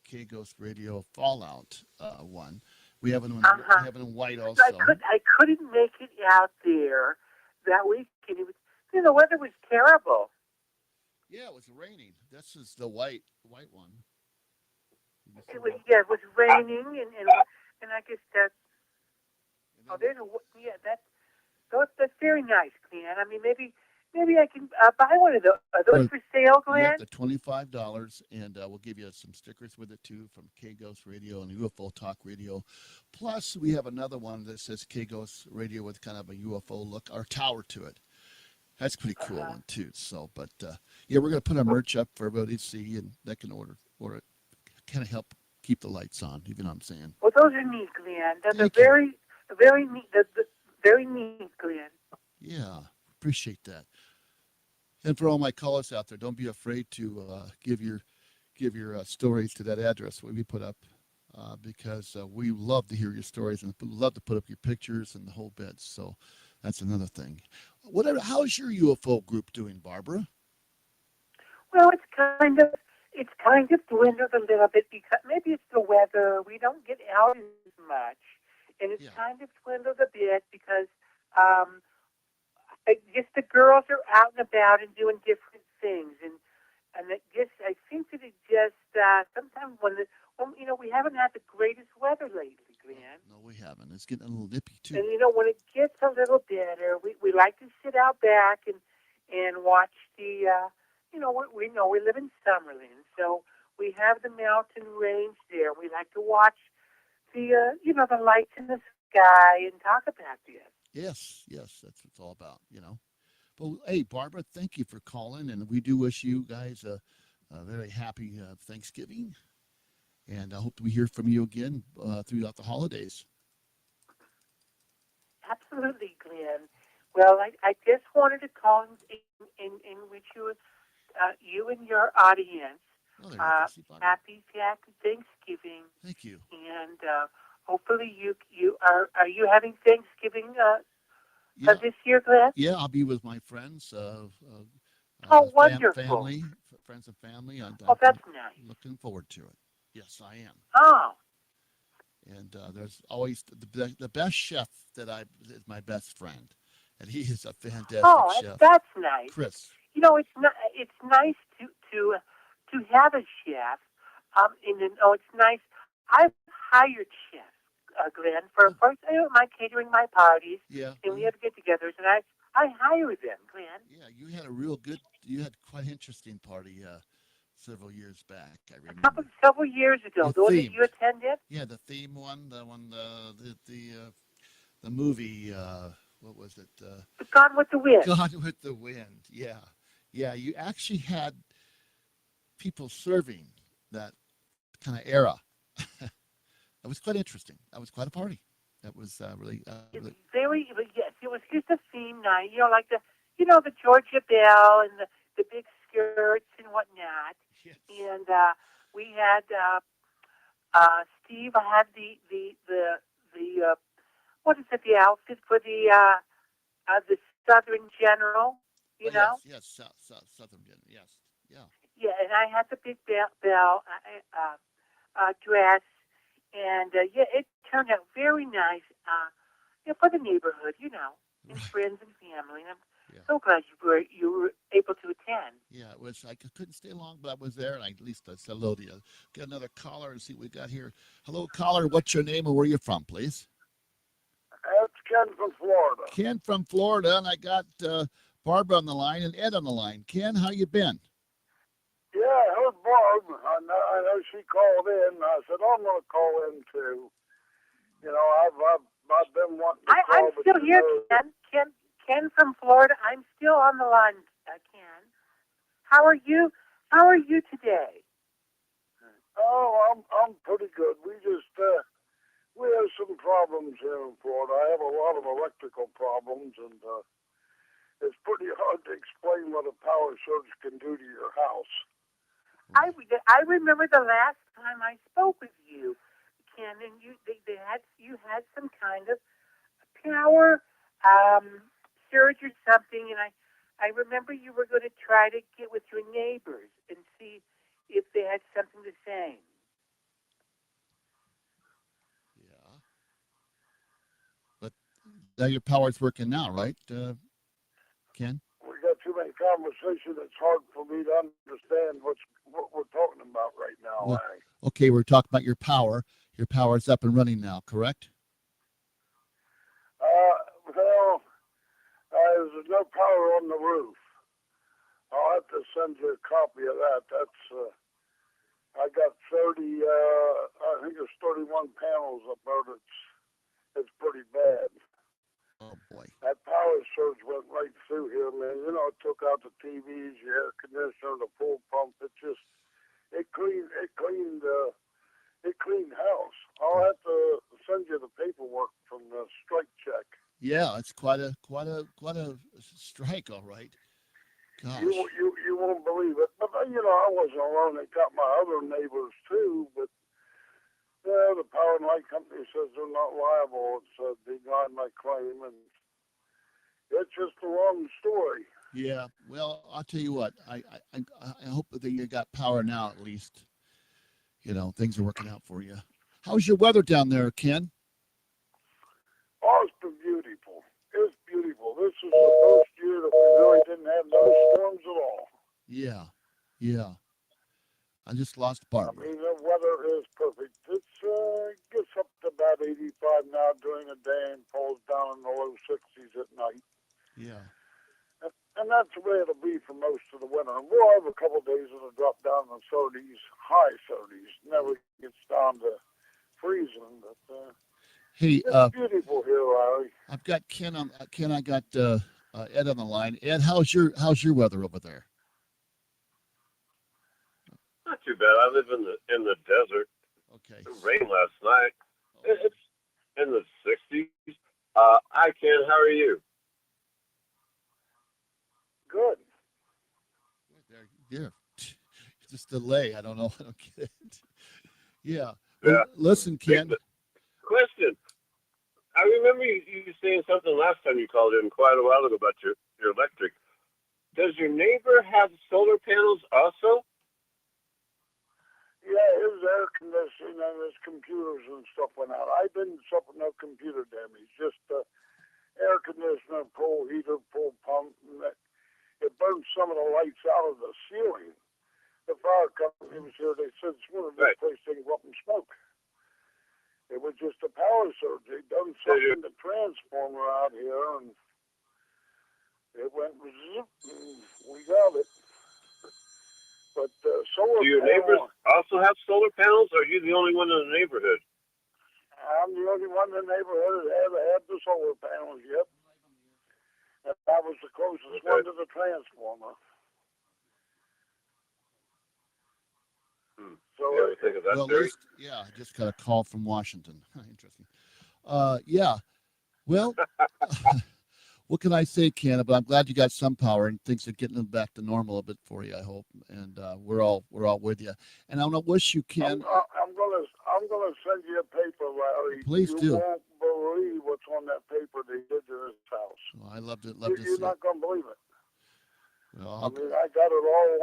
K-Ghost Radio Fallout one. We have it in white also. I couldn't make it out there that weekend. The weather was terrible. Yeah, it was raining. This is the white one. You can see It was, that. yeah, it was raining, and I guess that. And Oh, then there's a yeah. That's very nice, Glenn. I mean, maybe I can buy one of those. Are those Or for sale, yeah, Glenn? the $25, and we'll give you some stickers with it too from K Ghost Radio and UFO Talk Radio. Plus, we have another one that says K Ghost Radio with kind of a UFO look, or tower to it. That's a pretty cool one too. So, but yeah, we're gonna put our merch up for everybody to see, and they can order it. Kind of help keep the lights on. You know what I'm saying? Well, those are neat, Glenn. They're Thank you. very neat. Very neat, Glenn. Yeah, appreciate that. And for all my callers out there, don't be afraid to give your stories to that address we put up, because we love to hear your stories and love to put up your pictures and the whole bit. So that's another thing. Whatever. How's your UFO group doing, Barbara? Well, it's kind of dwindled a little bit because maybe it's the weather. We don't get out as much, and it's Yeah. kind of dwindled a bit because um, I guess the girls are out and about and doing different things, and I think that it just sometimes when we haven't had the greatest weather lately, Glenn. No, we haven't. It's getting a little nippy too. And when it gets a little better, we like to sit out back and watch the. We know we live in Summerlin, so we have the mountain range there. We like to watch the lights in the sky and talk about this. Yes, yes, that's what it's all about. Well, hey, Barbara, thank you for calling, and we do wish you guys a very happy Thanksgiving, and I hope we hear from you again throughout the holidays. Absolutely, Glenn. Well, I just wanted to call and wish you and your audience Oh, there you go. See, Barbara. happy Thanksgiving, Thank you. and hopefully you are you having Thanksgiving Yeah, this year, Glenn? yeah, I'll be with my friends, Oh, wonderful. friends and family. Oh, that's nice. Looking forward to it. Yes, I am. Oh, And there's always the best chef is my best friend, and he is a fantastic chef. that's nice. Chris. It's nice to have a chef. It's nice. I've hired chefs, Glenn, for first. I don't mind catering my parties, Yeah. and we have get-togethers, and I hire them, Glenn. Yeah, you had quite an interesting party several years back. I A remember. several years ago, The the one that theme. you attended. Yeah, the theme one, the movie. What was it? Gone with the Wind. Gone with the Wind. Yeah, yeah. You actually had people serving that kind of era. That was quite interesting. That was quite a party. That was really. Yes, it was just a theme night. Like the Georgia Belle and the big skirts and whatnot. Yes. And we had Steve had the what is it, the outfit for the Southern General, Oh, know? Yes, Southern Dinner. Yes, yeah. Yeah, and I had the big bell dress, and it turned out very nice. For the neighborhood, and Right. friends and family. And I'm Yeah. so glad you were able to attend. Yeah, it was. I couldn't stay long, but I was there, and at least I said hello to you. Get another caller and see what we got here. Hello, caller. What's your name and where you from, please? That's Ken from Florida. Ken from Florida, and I got Barbara on the line and Ed on the line. Ken, how you been? Yeah, I heard Barb. I know she called in. I said I'm going to call in too. I've been wanting to call. I'm but still here, Ken from Florida. I'm still on the line, Ken. How are you? How are you today? Oh, I'm pretty good. We have some problems here in Florida. I have a lot of electrical problems, and it's pretty hard to explain what a power surge can do to your house. I remember the last time I spoke with you, Ken, and you had some kind of power surge or something, and I remember you were going to try to get with your neighbors and see if they had something to say. Yeah. But now your power's working now, right, Ken? We got too many conversations conversation, it's hard for me to understand what we're talking about right now, Well, Larry. Okay, we're talking about your power. Your power is up and running now, correct? Well, there's no power on the roof. I'll have to send you a copy of that. That's I got 30. I think it's 31 panels up there. It's pretty bad. Oh boy. That power surge went right through here, man. You know, it took out the TVs, the air conditioner, the pool pump. It cleaned house. I'll have to send you the paperwork from the strike check. Yeah, it's quite a strike, all right. Gosh. You won't believe it. But you know, I wasn't alone. They got my other neighbors too. But the power and light company says they're not liable. It's denied my claim, and it's just a long story. Yeah. Well, I'll tell you what. I hope that you got power now at least. You know, things are working out for you. How's your weather down there, Ken? Oh, it's been beautiful. It's beautiful. This is the first year that we really didn't have no storms at all. Yeah. Yeah. I just lost I Barbara. mean, the weather is perfect. It gets up to about 85 now during the day and falls down in the low 60s at night. Yeah. And that's the way it'll be for most of the winter. And we'll have a couple of days it'll drop down in the 30s, high 30s. Never gets down to freezing, but Hey, it's beautiful here, Larry. I've got Ken on. Ken, I got Ed on the line. Ed, how's your weather over there? Not too bad. I live in the desert. Okay. It rained last night. It's in the 60s. Hi, Ken. How are you? Good. Yeah. Just delay. I don't know. I don't get it. Yeah. Yeah. Well, listen, Ken. Question. I remember you saying something last time you called in quite a while ago about your electric. Does your neighbor have solar panels also? Yeah, his air conditioning and his computers and stuff went out. I didn't suffer no computer damage, just air conditioner, pool heater, pool pump, and it burned some of the lights out of the ceiling. The fire company was here. They said it's one of the place they can go up and smoke. It was just a power surge. They done something to the transformer out here, and it went zip, and we got it. But solar. Do your neighbors also have solar panels, or are you the only one in the neighborhood? I'm the only one in the neighborhood that ever had the solar panels yet. And that was the closest one to the transformer. So You ever think of that, Well, Barry? yeah, I just got a call from Washington. Interesting. Yeah. Well, what can I say, Ken? But I'm glad you got some power and things are getting back to normal a bit for you, I hope. And we're all with you. And I want to wish you, Ken. I'm gonna send you a paper, Larry. Please you do. won't believe what's on that paper they did to this house. Well, I love to You're see not gonna believe it. it. Well, I mean, I got it all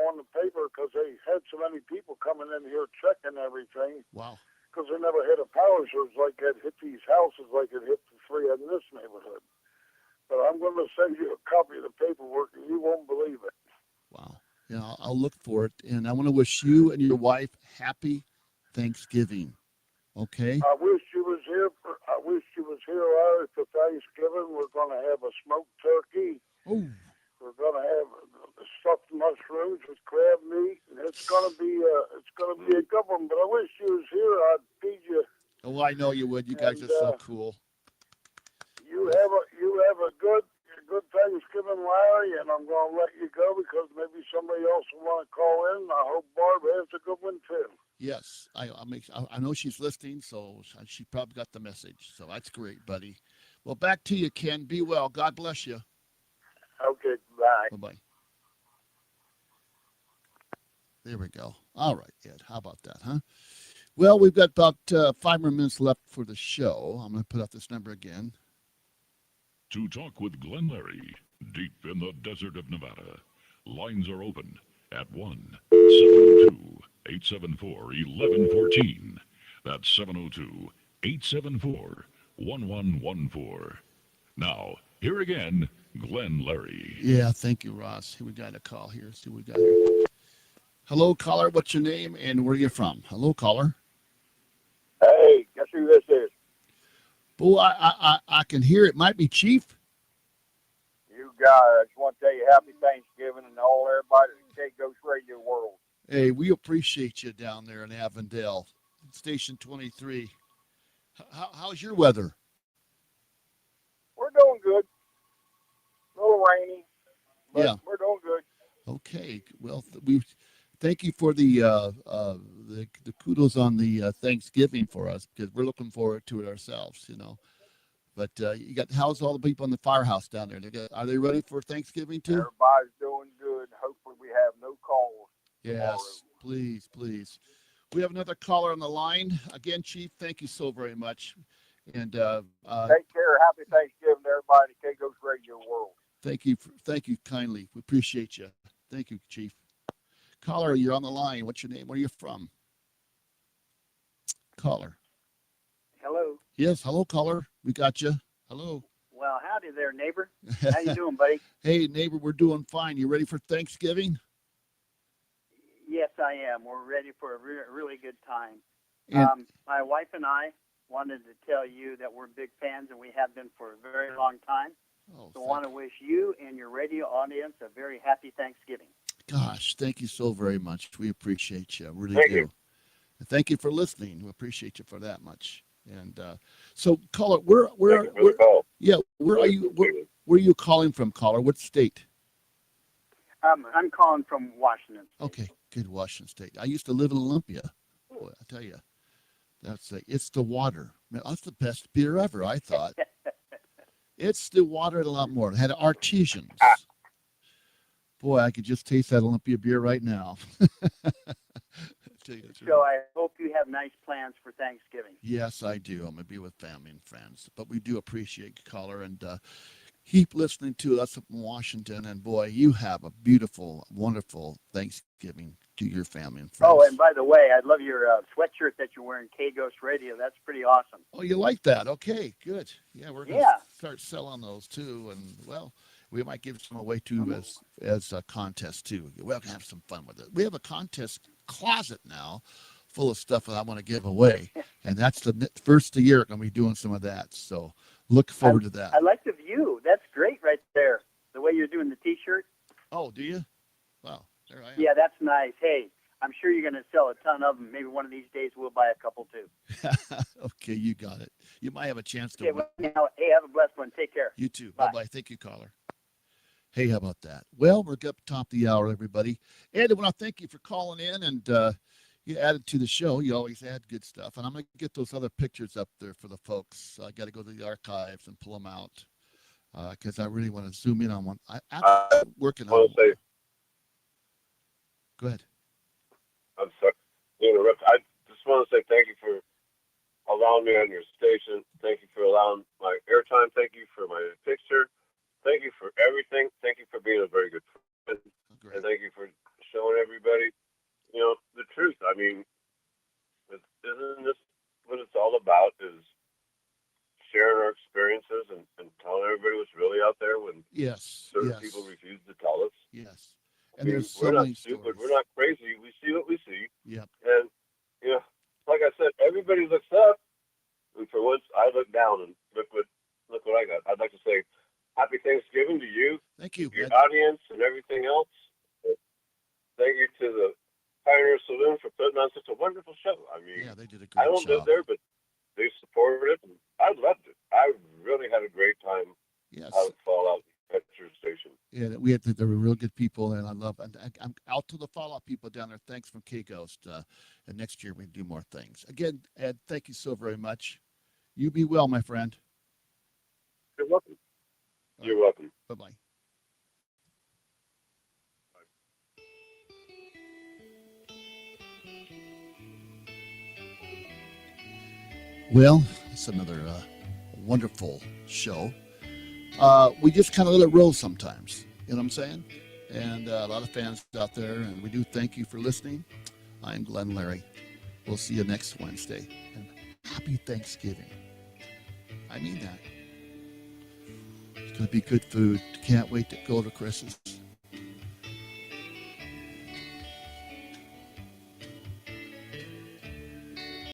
on the paper because they had so many people coming in here checking everything. Wow. Because they never hit a power surge like it hit these houses like it hit the three in this neighborhood. But I'm going to send you a copy of the paperwork, and you won't believe it. Wow. Yeah, I'll look for it. And I want to wish you and your wife happy Thanksgiving. Okay? I wish you was here, Larry, for Thanksgiving. We're going to have a smoked turkey. Oh. We're going to have stuffed mushrooms with crab meat, and it's going to be a good one. But I wish you was here. I'd feed you. Oh, I know you would. You guys are so cool. You have a good Thanksgiving, Larry, and I'm going to let you go because maybe somebody else will want to call in. I hope Barb has a good one too. Yes, I know she's listening, so she probably got the message. So that's great, buddy. Well, back to you, Ken. Be well. God bless you. Okay, bye. Bye-bye. There we go. All right, Ed. How about that, huh? Well, we've got about 5 more minutes left for the show. I'm going to put out this number again. To talk with Glenn Larry, deep in the desert of Nevada. Lines are open at 1-702-874-1114. That's 702-874-1114. Now, here again, Glenn Larry. Yeah, thank you, Ross. Here we got a call here. See what we got here. Hello, caller. What's your name and where are you from? Hello, caller. Hey, guess who this is? Boy, I can hear it. Might be Chief. You got it. I just want to tell you happy Thanksgiving and all everybody in the K-Ghost Radio world. Hey, we appreciate you down there in Avondale, Station 23. How's your weather? We're doing good. A little rainy, but Yeah. we're doing good. Okay. Well, we thank you for the kudos on the Thanksgiving for us because we're looking forward to it ourselves, you know. But you got how's all the people in the firehouse down there? Are they ready for Thanksgiving too? Everybody's doing good. Hopefully we have no calls. Yes, please, please. We have another caller on the line. Again, Chief, thank you so very much. And Take care. Happy Thanksgiving to everybody in the K-Ghost Radio world. thank you kindly. We appreciate you. Thank you, Chief. Caller, you're on the line. What's your name? Where are you from? Caller. Hello. Yes, hello, caller. We got you. Hello. Well, howdy there, neighbor. How you doing, buddy? Hey, neighbor, we're doing fine. You ready for Thanksgiving? Yes, I am. We're ready for a really good time. And- My wife and I wanted to tell you that we're big fans, and we have been for a very long time. Oh, So I want to wish you and your radio audience a very happy Thanksgiving. gosh, thank you so very much. We appreciate you. Really Thank do. you. And thank you for listening. We appreciate you for that much. And so, caller, where Thank you for the call. yeah, where are you? Where are you calling from, caller? What state? I'm calling from Washington. Okay, good, Washington State. I used to live in Olympia. Boy, I tell you, it's the water. Man, that's the best beer ever. I thought it's the water and a lot more. It had artesians. Boy, I could just taste that Olympia beer right now. Tell you the truth. So I hope you have nice plans for Thanksgiving. Yes, I do. I'm gonna be with family and friends, but we do appreciate you, caller, and keep listening to us up in Washington. And boy, you have a beautiful, wonderful Thanksgiving to your family and friends. Oh, and by the way, I love your sweatshirt that you're wearing, K-Ghost Radio. That's pretty awesome. Oh, you like that? Okay, good. Yeah, we're gonna Yeah. start selling those too, and well, we might give some away too as a contest too. We'll have some fun with it. We have a contest closet now, full of stuff that I want to give away, and that's the first of the year. I'm gonna be doing some of that, so look forward to that. I like the view. That's great right there. The way you're doing the T-shirt. Oh, do you? Wow, there I am. Yeah, that's nice. Hey, I'm sure you're going to sell a ton of them. Maybe one of these days we'll buy a couple too. Okay, you got it. You might have a chance to Okay, win. well, now, hey, have a blessed one. Take care. You too. Bye. Bye bye. Thank you, caller. Hey, how about that? Well, we're up top of the hour, everybody. Ed, I want to thank you for calling in and you added to the show. You always add good stuff. And I'm going to get those other pictures up there for the folks. I got to go to the archives and pull them out because I really want to zoom in on one. I'm working I want on to say, Go ahead. I'm sorry to interrupt. I just want to say thank you for allowing me on your station. Thank you for allowing my airtime. Thank you for my picture. Thank you for everything. Thank you for being a very good friend. Great. And thank you for showing everybody, the truth. I mean, isn't this what it's all about, is sharing our experiences and telling everybody what's really out there when Yes. certain Yes. people refuse to tell us. Yes. I And mean, there's so we're not many stupid. stories. We're not crazy. We see what we see. Yep. And, like I said, everybody looks up. And for once, I look down and look what I got. I'd like to say happy Thanksgiving to you, Thank you. your Ed. audience, and everything else. Thank you to the Pioneer Saloon for putting on such a wonderful show. I mean, Yeah, they did a I great don't job. live there, but they supported it, and I loved it. I really had a great time Yes. out at Fallout at your station. Yeah, there were real good people, and I'm out to the Fallout people down there. Thanks from K Ghost. And next year we can do more things. Again, Ed, thank you so very much. You be well, my friend. You're welcome. You're welcome. Bye bye. Well, it's another wonderful show. We just kind of let it roll sometimes. You know what I'm saying? And a lot of fans out there, and we do thank you for listening. I'm Glenn Larry. We'll see you next Wednesday. And happy Thanksgiving. I mean that. Gonna be good food. Can't wait to go to Chris's.